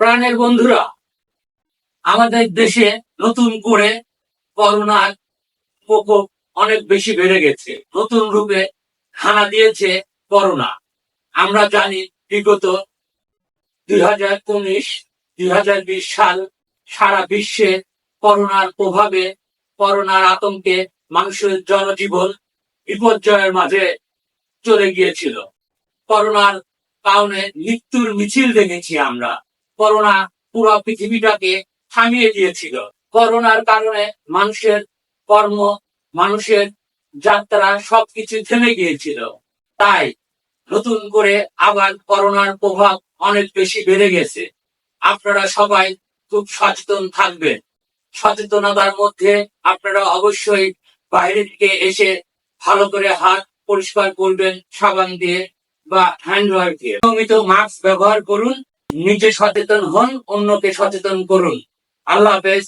প্রাণের বন্ধুরা, আমাদের দেশে নতুন করে করোনার প্রকোপ অনেক বেশি বেড়ে গেছে। নতুন রূপে হানা দিয়েছে করোনা। আমরা জানি বিগত 2019-2020 সাল সারা বিশ্বে করোনার প্রভাবে, করোনার আতঙ্কে মানুষের জনজীবন বিপর্যয়ের মাঝে চলে গিয়েছিল। করোনার কারণে মৃত্যুর মিছিল দেখেছি আমরা। করোনা পুরো পৃথিবীটাকে থামিয়ে দিয়েছিল। করোনার কারণে মানুষের কর্ম, মানুষের যাত্রা সবকিছু থেমে গিয়েছিল। তাই নতুন করে আবার করোনার প্রভাব অনেক বেশি বেড়ে গেছে। আপনারা সবাই খুব সচেতন থাকবেন। সচেতনতার মধ্যে আপনারা অবশ্যই বাইরে থেকে এসে ভালো করে হাত পরিষ্কার করবেন সাবান দিয়ে বা হ্যান্ড ওয়াশ দিয়ে। নিয়মিত মাস্ক ব্যবহার করুন, নিজে সচেতন হন, অন্যকে সচেতন করুন। আল্লাহ হাফেজ।